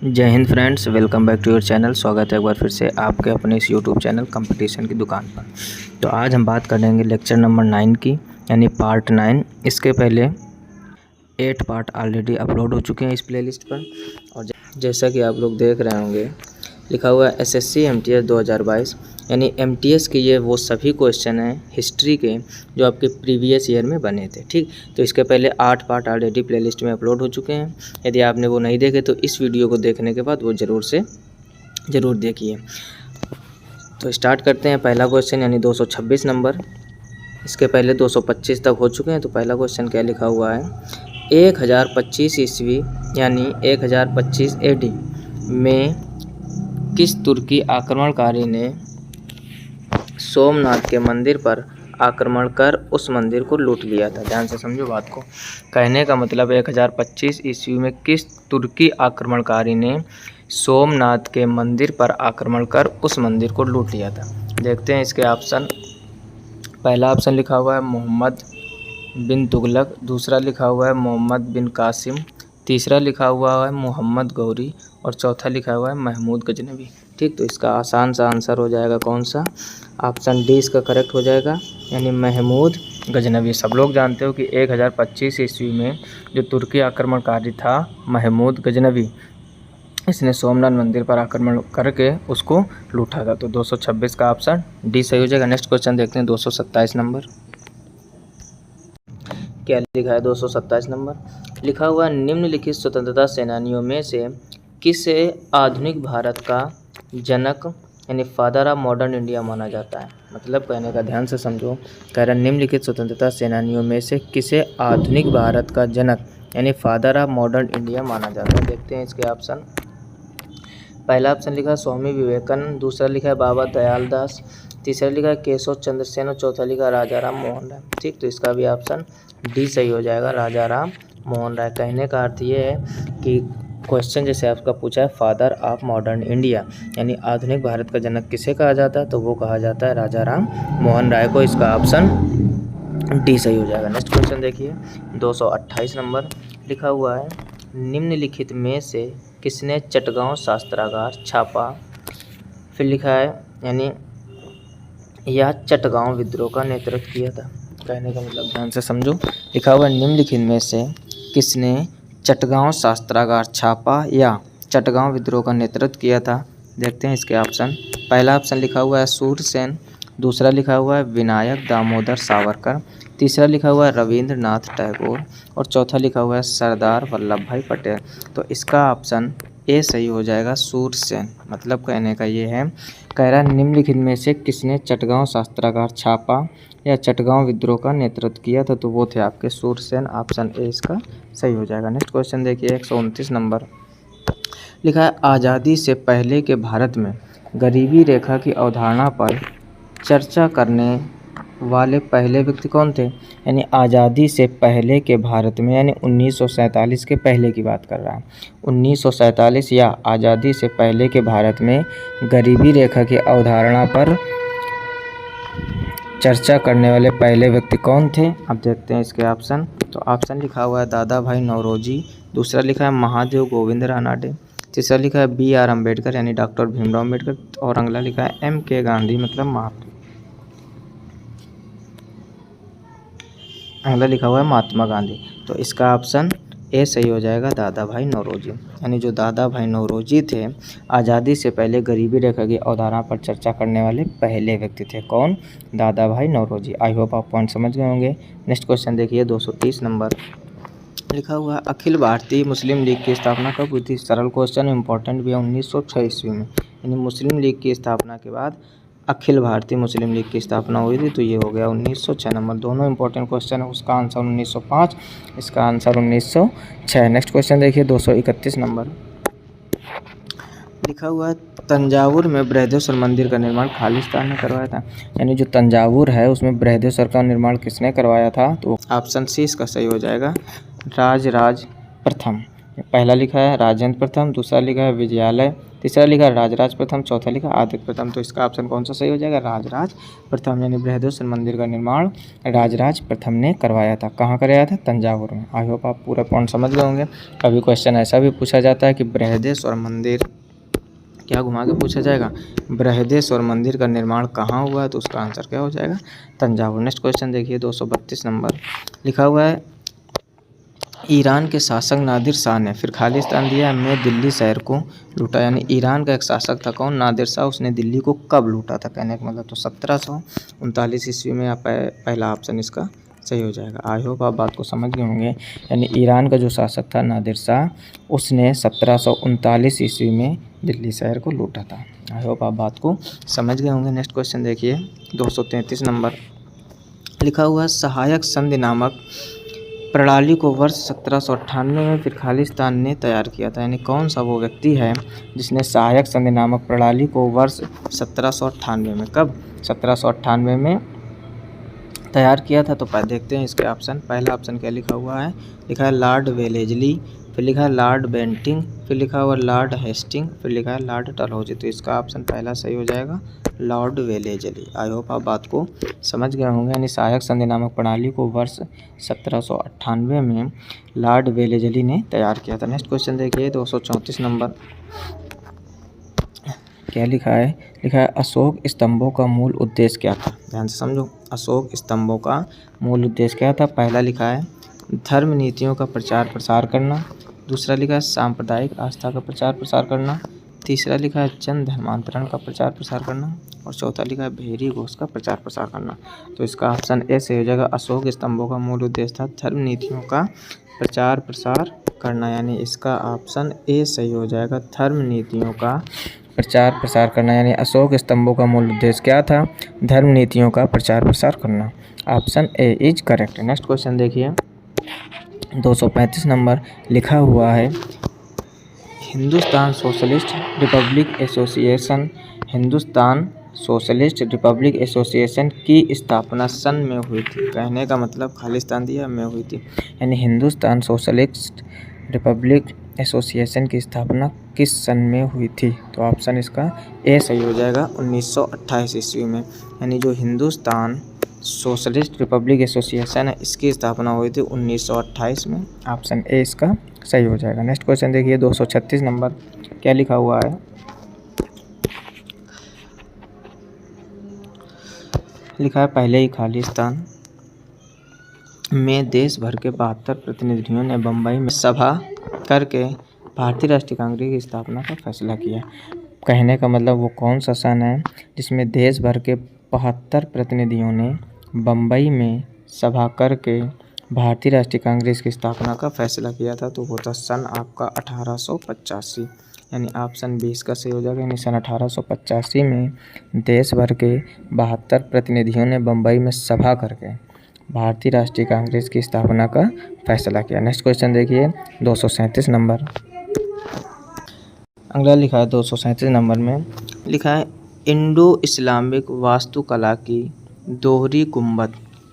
जय हिंद friends, welcome back to your channel. स्वागत है एक बार फिर से आपके अपने इस यूट्यूब चैनल कंपटीशन की दुकान पर। तो आज हम बात करेंगे लेक्चर नंबर 9 की, यानी पार्ट 9। इसके पहले 8 पार्ट ऑलरेडी अपलोड हो चुके हैं इस प्लेलिस्ट पर। और जैसा कि आप लोग देख रहे होंगे, लिखा हुआ है एसएससी एमटीएस 2022, यानी एमटीएस के ये वो सभी क्वेश्चन हैं हिस्ट्री के जो आपके प्रीवियस ईयर में बने थे। ठीक, तो इसके पहले 8 पार्ट ऑलरेडी प्लेलिस्ट में अपलोड हो चुके हैं। यदि आपने वो नहीं देखे तो इस वीडियो को देखने के बाद वो ज़रूर देखिए। तो स्टार्ट करते हैं। पहला क्वेश्चन यानी 226 नंबर। इसके पहले 225 तक हो चुके हैं। तो पहला क्वेश्चन क्या लिखा हुआ है, 1025 ईस्वी यानी 1025 AD में किस तुर्की आक्रमणकारी ने सोमनाथ के मंदिर पर आक्रमण कर उस मंदिर को लूट लिया था? ध्यान से समझो बात को। कहने का मतलब 1025 ईस्वी में किस तुर्की आक्रमणकारी ने सोमनाथ के मंदिर पर आक्रमण कर उस मंदिर को लूट लिया था? देखते हैं इसके ऑप्शन। पहला ऑप्शन लिखा हुआ है मोहम्मद बिन तुगलक, दूसरा लिखा हुआ है मोहम्मद बिन कासिम, तीसरा लिखा हुआ है मोहम्मद गौरी और चौथा लिखा हुआ है महमूद गजनवी। ठीक, तो इसका आसान सा आंसर हो जाएगा कौन सा? ऑप्शन डी इसका करेक्ट हो जाएगा, यानी महमूद गजनवी। सब लोग जानते हो कि 1025 ईस्वी में जो तुर्की आक्रमणकारी था महमूद गजनवी, इसने सोमनाथ मंदिर पर आक्रमण करके उसको लूटा था। तो 226 का ऑप्शन डी सही हो जाएगा। नेक्स्ट क्वेश्चन देखते हैं 227 नंबर। क्या लिखा है 227 नंबर? लिखा हुआ निम्नलिखित स्वतंत्रता सेनानियों में से किसे आधुनिक भारत का जनक यानी फादर ऑफ मॉडर्न इंडिया माना जाता है? मतलब कहने का ध्यान से समझो, कह रहा निम्नलिखित स्वतंत्रता सेनानियों में से किसे आधुनिक भारत का जनक यानी फादर ऑफ मॉडर्न इंडिया माना जाता है? देखते हैं इसके ऑप्शन। पहला ऑप्शन लिखा है स्वामी विवेकानंद, दूसरा लिखा है बाबा दयाल दास, तीसरा लिखा है केशव चंद्र सेन और चौथा लिखा है राजा राम मोहन राय। ठीक, तो इसका भी ऑप्शन डी सही हो जाएगा, राजा राम मोहन राय। कहने का अर्थ ये है कि क्वेश्चन जैसे आपका पूछा है फादर ऑफ मॉडर्न इंडिया यानी आधुनिक भारत का जनक किसे कहा जाता है, तो वो कहा जाता है राजा राम मोहन राय को। इसका ऑप्शन डी सही हो जाएगा। नेक्स्ट क्वेश्चन देखिए 228 नंबर। लिखा हुआ है निम्नलिखित में से किसने चटगांव शस्त्रागार छापा? फिर लिखा है यानी यह चटगांव विद्रोह का नेतृत्व किया था। कहने का मतलब ध्यान से समझो, लिखा हुआ निम्नलिखित में से किसने चटगांव शस्त्रागार छापा या चटगांव विद्रोह का नेतृत्व किया था? देखते हैं इसके ऑप्शन। पहला ऑप्शन लिखा हुआ है सूरसेन, दूसरा लिखा हुआ है विनायक दामोदर सावरकर, तीसरा लिखा हुआ है रविंद्रनाथ टैगोर और चौथा लिखा हुआ है सरदार वल्लभ भाई पटेल। तो इसका ऑप्शन ए सही हो जाएगा, सूरसेन। मतलब कहने का ये है, कह रहा है निम्नलिखित में से किसने चटगांव शस्त्रागार छापा या चटगांव विद्रोह का नेतृत्व किया था, तो वो थे आपके सूरसेन। ऑप्शन ए इसका सही हो जाएगा। नेक्स्ट क्वेश्चन देखिए 129 नंबर। लिखा है आज़ादी से पहले के भारत में गरीबी रेखा की अवधारणा पर चर्चा करने वाले पहले व्यक्ति कौन थे? यानी आज़ादी से पहले के भारत में, यानी 1947 के पहले की बात कर रहा है। 1947 या आज़ादी से पहले के भारत में गरीबी रेखा की अवधारणा पर चर्चा करने वाले पहले व्यक्ति कौन थे? अब देखते हैं इसके ऑप्शन। तो ऑप्शन लिखा हुआ है दादा भाई नौरोजी, दूसरा लिखा है महादेव गोविंद रानाडे, तीसरा लिखा है BR अम्बेडकर यानी डॉक्टर भीमराव अम्बेडकर और अगला लिखा है MK गांधी मतलब अगला लिखा हुआ है महात्मा गांधी। तो इसका ऑप्शन ए सही हो जाएगा, दादा भाई नौरोजी। यानी जो दादा भाई नौरोजी थे आज़ादी से पहले गरीबी रेखा की अवधारणा पर चर्चा करने वाले पहले व्यक्ति थे। कौन? दादा भाई नौरोजी। आई होप आप पॉइंट समझ गए होंगे। नेक्स्ट क्वेश्चन देखिए 230 नंबर। लिखा हुआ है अखिल भारतीय मुस्लिम लीग की स्थापना कब हुई थी? सरल क्वेश्चन, इंपॉर्टेंट भी है। 1906 ईस्वी में, यानी मुस्लिम लीग की स्थापना के बाद अखिल भारतीय मुस्लिम लीग की स्थापना हुई थी। तो ये हो गया 1906 नंबर। दोनों इंपॉर्टेंट क्वेश्चन है। उसका आंसर 1905, इसका आंसर 1906। नेक्स्ट क्वेश्चन देखिए 231 नंबर। लिखा हुआ है तंजावुर में बृहदेश्वर मंदिर का निर्माण खालिस्तान ने करवाया था। यानी जो तंजावुर है उसमें बृहदेश्वर का निर्माण किसने करवाया था? तो ऑप्शन सी इसका सही हो जाएगा, राजराज प्रथम। पहला लिखा है राजेंद्र प्रथम, दूसरा लिखा है विजयालय, तीसरा लिखा है राजराज प्रथम, चौथा लिखा है आदित्य प्रथम। तो इसका ऑप्शन कौन सा सही हो जाएगा? राजराज प्रथम, यानी बृहदेश्वर मंदिर का निर्माण राजराज प्रथम ने करवाया था। कहाँ कराया था? तंजावुर में। आई होप आप पूरा पॉइंट समझ गए होंगे। कभी क्वेश्चन ऐसा भी पूछा जाता है कि बृहदेश्वर मंदिर, क्या घुमा के पूछा जाएगा, बृहदेश्वर मंदिर का निर्माण कहाँ हुआ है, तो उसका आंसर क्या हो जाएगा? तंजावुर। नेक्स्ट क्वेश्चन देखिए 232 नंबर लिखा हुआ है, ईरान के शासक नादिर शाह ने फिर खालिस्तान दिया में दिल्ली शहर को लूटा। यानी ईरान का एक शासक था कौन? नादिर शाह। उसने दिल्ली को कब लूटा था? कहने का मतलब तो 1739 ईस्वी में। पहला ऑप्शन इसका सही हो जाएगा। आई होप आप बात को समझ गए होंगे। यानी ईरान का जो शासक था नादिर शाह, उसने 1739 ईस्वी में दिल्ली शहर को लूटा था। आई होप आप बात को समझ गए होंगे। नेक्स्ट क्वेश्चन देखिए 233 नंबर लिखा हुआ है, सहायक संधि नामक प्रणाली को वर्ष 1798 में फिर खालिस्तान ने तैयार किया था। यानी कौन सा वो व्यक्ति है जिसने सहायक संधि नामक प्रणाली को वर्ष 1798 में, कब? 1798 में तैयार किया था। तो देखते हैं इसके ऑप्शन। पहला ऑप्शन क्या लिखा हुआ है? लिखा है लॉर्ड वेलेजली, फिर लिखा है लॉर्ड बेंटिंग, फिर लिखा हुआ लॉर्ड हेस्टिंग, फिर लिखा है लॉर्ड डलहौजी। तो इसका ऑप्शन पहला सही हो जाएगा, लॉर्ड वेलेजली। आई होप आप बात को समझ गए होंगे। यानी सहायक संधि नामक प्रणाली को वर्ष 1798 में लॉर्ड वेलेजली ने तैयार किया था। नेक्स्ट क्वेश्चन देखिए 234 नंबर क्या लिखा है? लिखा है अशोक स्तंभों का मूल उद्देश्य क्या था? ध्यान से समझो, अशोक स्तंभों का मूल उद्देश्य क्या था? पहला लिखा है धर्म नीतियों का प्रचार प्रसार करना, दूसरा लिखा है सांप्रदायिक आस्था का प्रचार प्रसार करना, तीसरा लिखा है जन धर्मांतरण का प्रचार प्रसार करना, और चौथा लिखा है भेरी घोष का प्रचार प्रसार करना। तो इसका ऑप्शन ए सही हो जाएगा। अशोक स्तंभों का मूल उद्देश्य था धर्म नीतियों का प्रचार प्रसार करना, यानी इसका ऑप्शन ए सही हो जाएगा, धर्म नीतियों का प्रचार प्रसार करना। यानी अशोक स्तंभों का मूल उद्देश्य क्या था? धर्म नीतियों का प्रचार प्रसार करना। Option A is correct. Next question देखिए 235 नंबर लिखा हुआ है, Hindustan socialist Republic association, Hindustan socialist Republic association की स्थापना सन में हुई थी। कहने का मतलब खालिस्तान दिया में हुई थी। यानी हिंदुस्तान सोशलिस्ट रिपब्लिक एसोसिएशन की स्थापना किस सन में हुई थी? तो ऑप्शन इसका ए सही हो जाएगा, 1928 ईस्वी में। यानी जो हिंदुस्तान सोशलिस्ट रिपब्लिक एसोसिएशन है, इसकी स्थापना हुई थी 1928 में। ऑप्शन ए इसका सही हो जाएगा। नेक्स्ट क्वेश्चन देखिए 236 नंबर क्या लिखा हुआ है? लिखा है पहले ही खालिस्तान में देश भर के 72 प्रतिनिधियों ने बम्बई में सभा करके भारतीय राष्ट्रीय कांग्रेस की स्थापना का फैसला किया। कहने का मतलब वो कौन सा सन है जिसमें देश भर के 72 प्रतिनिधियों ने बम्बई में सभा करके भारतीय राष्ट्रीय कांग्रेस की स्थापना का फैसला किया था? तो वो था सन आपका 1885। यानी ऑप्शन 20 का सही हो जाएगा। यानी सन 1885 में देश भर के 72 प्रतिनिधियों ने बम्बई में सभा करके भारतीय राष्ट्रीय कांग्रेस की स्थापना का फैसला किया। नेक्स्ट क्वेश्चन देखिए 237 नंबर अगला लिखा है 237 नंबर में लिखा है, इंडो इस्लामिक वास्तुकला की दोहरी गुंबद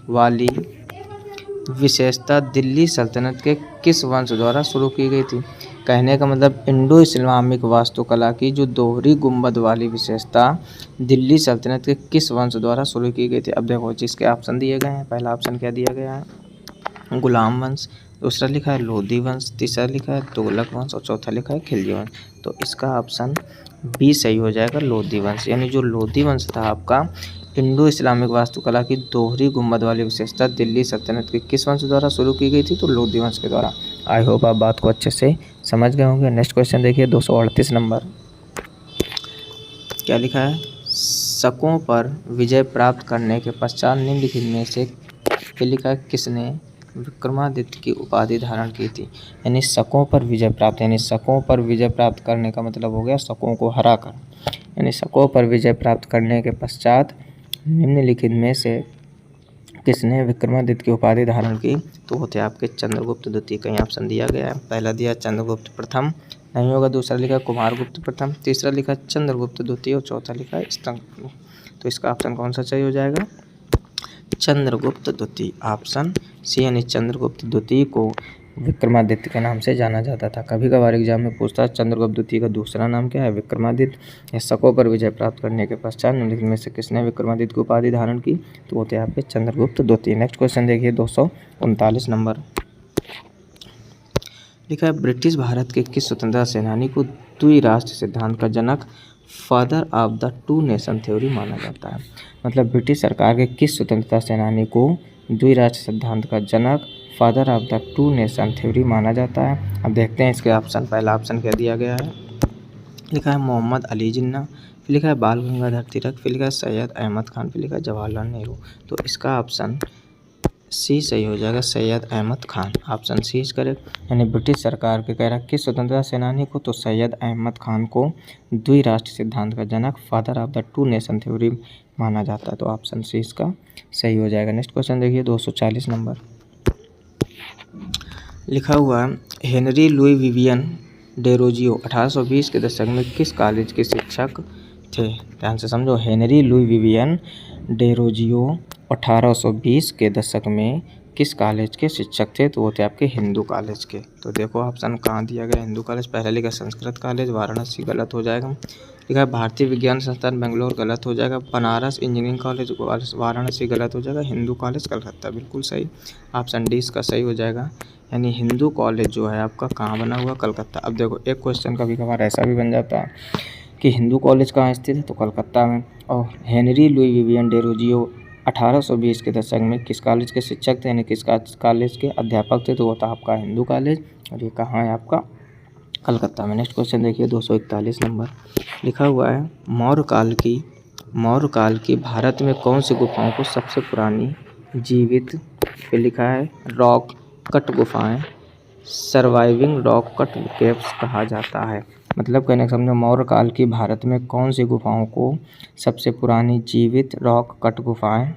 वाली विशेषता दिल्ली सल्तनत के किस वंश द्वारा शुरू की गई थी? कहने का मतलब इंडो इस्लामिक वास्तुकला की जो दोहरी गुंबद वाली विशेषता दिल्ली सल्तनत के किस वंश द्वारा शुरू की गई थी? अब देखो जिसके ऑप्शन दिए गए हैं, पहला ऑप्शन क्या दिया गया है? गुलाम वंश, दूसरा लिखा है लोधी वंश, तीसरा लिखा है तुगलक वंश और चौथा लिखा है खिलजी वंश। तो इसका ऑप्शन बी सही हो जाएगा, लोधी वंश। यानी जो लोधी वंश था आपका, इंडो इस्लामिक वास्तुकला की दोहरी गुंबद वाली विशेषता दिल्ली सल्तनत के किस वंश द्वारा शुरू की गई थी? तो लोधी वंश के द्वारा। आई होप आप बात को अच्छे से समझ गए होंगे। नेक्स्ट क्वेश्चन देखिए 238 नंबर क्या लिखा है? शकों पर विजय प्राप्त करने के पश्चात निम्नलिखित में से क्या लिखा है, किसने विक्रमादित्य की उपाधि धारण की थी? यानी शकों पर विजय प्राप्त, यानी शकों पर विजय प्राप्त करने का मतलब हो गया शकों को हराकर। यानी शकों पर विजय प्राप्त करने के पश्चात निम्नलिखित में से किसने विक्रमादित्य की उपाधि धारण की? तो वो थे आपके चंद्रगुप्त द्वितीय। कहीं ऑप्शन दिया गया है, पहला दिया चंद्रगुप्त प्रथम, नहीं होगा, दूसरा लिखा कुमारगुप्त प्रथम, तीसरा लिखा चंद्रगुप्त द्वितीय और चौथा लिखा स्तंभ। तो इसका ऑप्शन कौन सा सही हो जाएगा? चंद्रगुप्त द्वितीय। ऑप्शन सी यानी चंद्रगुप्त द्वितीय को विक्रमादित्य के नाम से जाना जाता था। कभी कभार एग्जाम में पूछता है चंद्रगुप्त द्वितीय का दूसरा नाम क्या है? विक्रमादित्य। शकों पर विजय प्राप्त करने के पश्चात निम्नलिखित में से किसने विक्रमादित्य की उपाधि धारण की? तो वो थे आपके चंद्रगुप्त द्वितीय। नेक्स्ट क्वेश्चन देखिए 239 नंबर। लिखा है ब्रिटिश भारत के किस स्वतंत्रता सेनानी को द्विराष्ट्र सिद्धांत का जनक, father of the two nation theory माना जाता है? मतलब ब्रिटिश सरकार के किस स्वतंत्रता सेनानी को द्विराष्ट्र सिद्धांत का जनक, father of the two nation theory माना जाता है? अब देखते हैं इसके ऑप्शन। पहला ऑप्शन क्या दिया गया है? लिखा है मोहम्मद अली जिन्ना, फिर लिखा है बाल गंगाधर तिलक, फिर लिखा है सैयद अहमद खान, फिर लिखा है जवाहरलाल नेहरू। तो इसका ऑप्शन सी सही हो जाएगा, Syed Ahmad Khan. Option C is correct. यानी ब्रिटिश सरकार के कह रहा किस स्वतंत्रता सेनानी को? तो सैयद अहमद खान को द्विराष्ट्र सिद्धांत का जनक, father of the two nation theory माना जाता है। तो ऑप्शन सी इसका सही हो जाएगा। नेक्स्ट क्वेश्चन देखिए 240 नंबर। लिखा हुआ है हेनरी लुई विवियन डेरोजियो 1820 के दशक में किस कॉलेज के शिक्षक थे? ध्यान से समझो, हेनरी लुई विवियन डेरोजियो 1820 के दशक में किस कॉलेज के शिक्षक थे? तो वो थे आपके हिंदू कॉलेज के। तो देखो ऑप्शन कहाँ दिया गया, हिंदू कॉलेज। पहले लिखा संस्कृत कॉलेज वाराणसी, गलत हो जाएगा। लिखा है भारतीय विज्ञान संस्थान बेंगलोर, गलत हो जाएगा। बनारस इंजीनियरिंग कॉलेज वाराणसी, गलत हो जाएगा। हिंदू कॉलेज कलकत्ता, बिल्कुल सही। ऑप्शन डी इसका सही हो जाएगा। यानी हिंदू कॉलेज जो है आपका कहाँ बना हुआ? कलकत्ता। अब देखो एक क्वेश्चन कभी कभार ऐसा भी बन जाता है कि हिंदू कॉलेज कहाँ स्थित है? तो कलकत्ता में। और हेनरी लुई विवियन डेरोजियो 1820 के दशक में किस कॉलेज के शिक्षक थे, यानी किस कॉलेज के अध्यापक थे? तो वो था आपका हिंदू कॉलेज, और ये कहाँ है आपका? कलकत्ता में। नेक्स्ट क्वेश्चन देखिए 241 नंबर। लिखा हुआ है मौर्य काल की भारत में कौन सी गुफाओं को सबसे पुरानी जीवित, पे लिखा है रॉक कट गुफाएं, सर्वाइविंग रॉक कट केव्स कहा जाता है? मतलब कहने का समझो मौर्य काल की भारत में कौन सी गुफाओं को सबसे पुरानी जीवित रॉक कट गुफाएं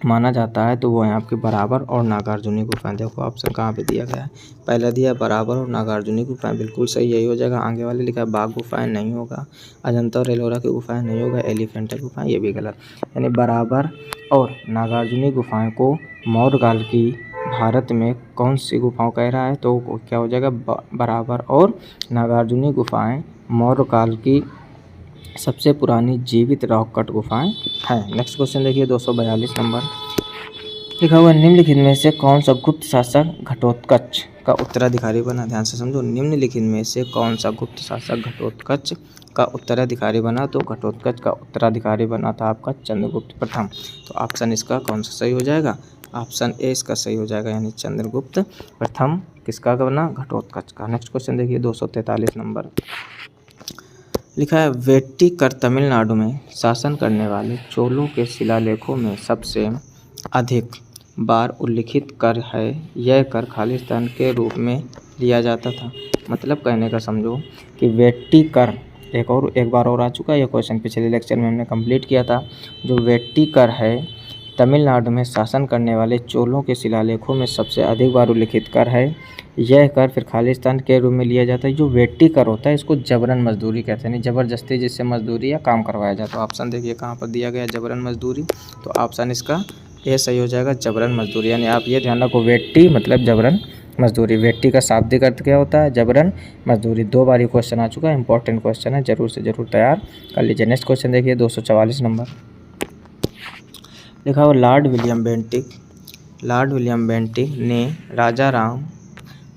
माना जाता है? तो वो है आपके बराबर और नागार्जुनी गुफाएं। देखो ऑप्शन कहाँ पे दिया गया है, पहला दिया बराबर और नागार्जुनी गुफाएं, बिल्कुल सही यही हो जाएगा। आगे वाले लिखा है बाघ गुफाएं, नहीं होगा। अजंता और एलोरा की गुफाएं, नहीं होगा। एलिफेंटा गुफाएं, ये भी गलत। यानी बराबर और नागार्जुनी गुफाएं को मौर्य काल की भारत में कौन सी गुफाओं कह रहा है? तो क्या हो जाएगा? बराबर और नागार्जुनी गुफाएं मौर्य काल की सबसे पुरानी जीवित रॉक कट गुफाएं हैं। नेक्स्ट क्वेश्चन देखिए 242 नंबर। लिखा हुआ निम्नलिखित में से कौन सा गुप्त शासक घटोत्कच का उत्तराधिकारी बना? ध्यान से समझो, निम्नलिखित में से कौन सा गुप्त शासक घटोत्कच का उत्तराधिकारी बना? तो घटोत्कच का उत्तराधिकारी बना था आपका चंद्रगुप्त प्रथम। तो ऑप्शन इसका कौन सा सही हो जाएगा? ऑप्शन ए इसका सही हो जाएगा, यानी चंद्रगुप्त प्रथम किसका बना? घटोत्कच का। नेक्स्ट क्वेश्चन देखिए 243 नंबर। लिखा है वेट्टिकर तमिलनाडु में शासन करने वाले चोलों के शिलालेखों में सबसे अधिक बार उल्लिखित कर है, यह कर खालिस्तान के रूप में लिया जाता था। मतलब कहने का समझो कि वेट्टिकर एक बार और आ चुका है, यह क्वेश्चन पिछले लेक्चर में हमने कंप्लीट किया था। जो वेट्टिकर है तमिलनाडु में शासन करने वाले चोलों के शिलालेखों में सबसे अधिक बार उल्लिखित कर है, यह कर फिर खालिस्तान के रूप में लिया जाता है। जो वेट्टी कर होता है इसको जबरन मजदूरी कहते हैं, नहीं ज़बरदस्ती जिससे मजदूरी या काम करवाया जाता है। ऑप्शन देखिए कहाँ पर दिया गया है, जबरन मजदूरी। तो ऑप्शन इसका ये सही हो जाएगा, जबरन मजदूरी। यानी आप ये ध्यान रखो, वेट्टी मतलब जबरन मजदूरी। वेट्टी का शाब्दिक अर्थ क्या होता है? जबरन मजदूरी। 2 बार ये क्वेश्चन आ चुका है, इंपॉर्टेंट क्वेश्चन है, जरूर से जरूर तैयार कर लीजिए। नेक्स्ट क्वेश्चन देखिए 244 नंबर। लिखा हुआ लॉर्ड विलियम बेंटिक ने राजा राम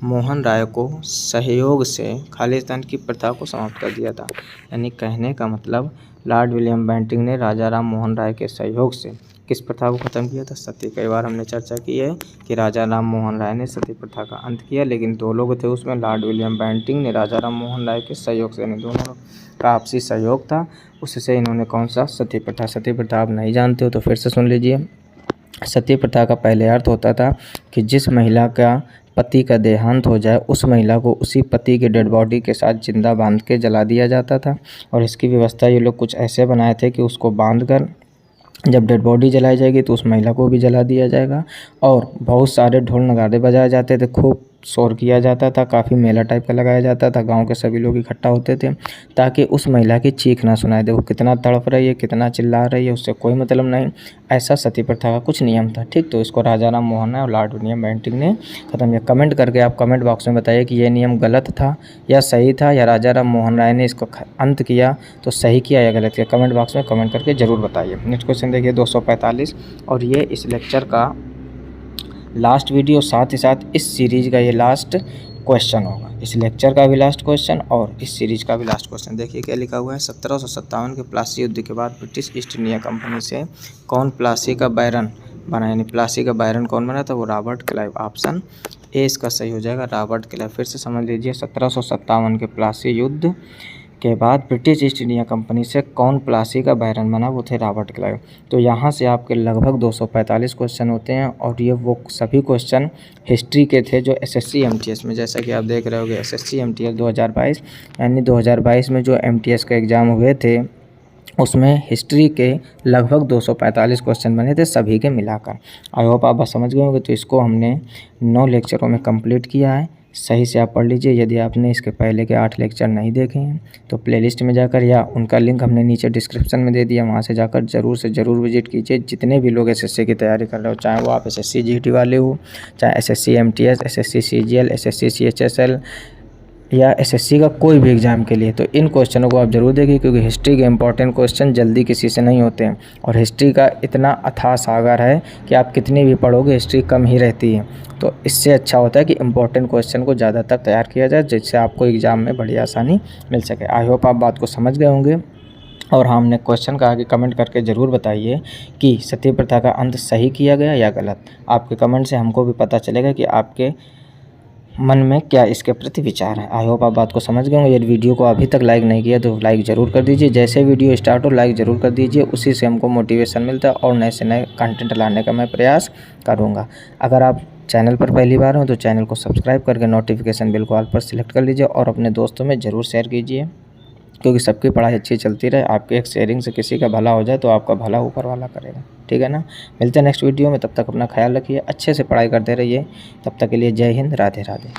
मोहन राय को सहयोग से खालिस्तान की प्रथा को समाप्त कर दिया था। यानी कहने का मतलब लॉर्ड विलियम बेंटिक ने राजा राम मोहन राय के सहयोग से किस प्रथा को ख़त्म किया था? सती। कई बार हमने चर्चा की है कि राजा राम मोहन राय ने सती प्रथा का अंत किया, लेकिन 2 लोग थे उसमें, लॉर्ड विलियम बेंटिक ने राजा राम मोहन राय के सहयोग से, यानी दोनों का आपसी सहयोग था, उससे इन्होंने कौन सा? सती प्रथा आप नहीं जानते हो तो फिर से सुन लीजिए। सती प्रथा का पहले अर्थ होता था कि जिस महिला का पति का देहांत हो जाए उस महिला को उसी पति के डेड बॉडी के साथ जिंदा बांध के जला दिया जाता था। और इसकी व्यवस्था ये लोग कुछ ऐसे बनाए थे कि उसको बांध कर जब डेड बॉडी जलाई जाएगी तो उस महिला को भी जला दिया जाएगा। और बहुत सारे ढोल नगाड़े बजाए जाते थे, खूब शोर किया जाता था, काफ़ी मेला टाइप का लगाया जाता था, गांव के सभी लोग इकट्ठा होते थे ताकि उस महिला की चीख ना सुनाई दे। वो कितना तड़प रही है, कितना चिल्ला रही है, उससे कोई मतलब नहीं। ऐसा सती प्रथा का कुछ नियम था, ठीक। तो इसको राजा राम मोहन राय और लॉर्ड विलियम बेंटिंक ने ख़त्म किया। कमेंट करके आप कमेंट बॉक्स में बताइए कि ये नियम गलत था या सही था, या राजा राम मोहन राय ने इसको अंत किया तो सही किया या गलत किया। कमेंट बॉक्स में कमेंट करके ज़रूर बताइए। नेक्स्ट क्वेश्चन देखिए 245, और ये इस लेक्चर का लास्ट वीडियो, साथ ही साथ इस सीरीज़ का ये लास्ट क्वेश्चन होगा। इस लेक्चर का भी लास्ट क्वेश्चन और इस सीरीज़ का भी लास्ट क्वेश्चन। देखिए क्या लिखा हुआ है। 1757 के प्लासी युद्ध के बाद ब्रिटिश ईस्ट इंडिया कंपनी से कौन प्लासी का बैरन बना, यानी प्लासी का बैरन कौन बना था? वो रॉबर्ट क्लाइव। ऑप्शन ए इसका सही हो जाएगा, रॉबर्ट क्लाइव। फिर से समझ लीजिए, 1757 के प्लासी युद्ध के बाद ब्रिटिश ईस्ट इंडिया कंपनी से कौन प्लासी का बैरन बना? वो थे रॉबर्ट क्लाइव। तो यहाँ से आपके लगभग 245 क्वेश्चन होते हैं, और ये वो सभी क्वेश्चन हिस्ट्री के थे जो एसएससी एमटीएस में, जैसा कि आप देख रहे होगे एसएससी एमटीएस 2022, यानी 2022 में जो एमटीएस का एग्ज़ाम हुए थे उसमें हिस्ट्री के लगभग 245 क्वेश्चन बने थे सभी के मिलाकर। आई होप आप बस समझ गए होंगे। तो इसको हमने 9 लेक्चरों में कंप्लीट किया है। सही से आप पढ़ लीजिए। यदि आपने इसके पहले के 8 लेक्चर नहीं देखे हैं तो प्लेलिस्ट में जाकर, या उनका लिंक हमने नीचे डिस्क्रिप्शन में दे दिया, वहाँ से जाकर ज़रूर से ज़रूर विजिट कीजिए। जितने भी लोग एसएससी की तैयारी कर रहे हो, चाहे वो आप एसएससी जीटी वाले हो, चाहे SSC MTS, SSC CGL, SSC CHSL, या एसएससी का कोई भी एग्ज़ाम के लिए, तो इन क्वेश्चनों को आप ज़रूर देखिए, क्योंकि हिस्ट्री के इंपॉर्टेंट क्वेश्चन जल्दी किसी से नहीं होते हैं। और हिस्ट्री का इतना अथाह सागर है कि आप कितनी भी पढ़ोगे हिस्ट्री कम ही रहती है। तो इससे अच्छा होता है कि इंपॉर्टेंट क्वेश्चन को ज़्यादातर तैयार किया जाए, जिससे आपको एग्ज़ाम में बड़ी आसानी मिल सके। आई होप आप बात को समझ गए होंगे। और हमने क्वेश्चन का आगे कमेंट करके ज़रूर बताइए कि सती प्रथा का अंत सही किया गया या गलत। आपके कमेंट से हमको भी पता चलेगा कि आपके मन में क्या इसके प्रति विचार है। आई होप आप बात को समझ गए होंगे। यदि वीडियो को अभी तक लाइक नहीं किया तो लाइक ज़रूर कर दीजिए। जैसे वीडियो स्टार्ट हो लाइक ज़रूर कर दीजिए, उसी से हमको मोटिवेशन मिलता है और नए से नए कंटेंट लाने का मैं प्रयास करूँगा। अगर आप चैनल पर पहली बार हो तो चैनल को सब्सक्राइब करके नोटिफिकेशन बिल को ऑल पर सिलेक्ट कर लीजिए, और अपने दोस्तों में ज़रूर शेयर कीजिए, क्योंकि सबकी पढ़ाई अच्छी चलती रहे। आपके एक शेयरिंग से किसी का भला हो जाए तो आपका भला ऊपर वाला करेगा, ठीक है ना। मिलते हैं नेक्स्ट वीडियो में, तब तक अपना ख्याल रखिए, अच्छे से पढ़ाई करते रहिए। तब तक के लिए जय हिंद, राधे राधे।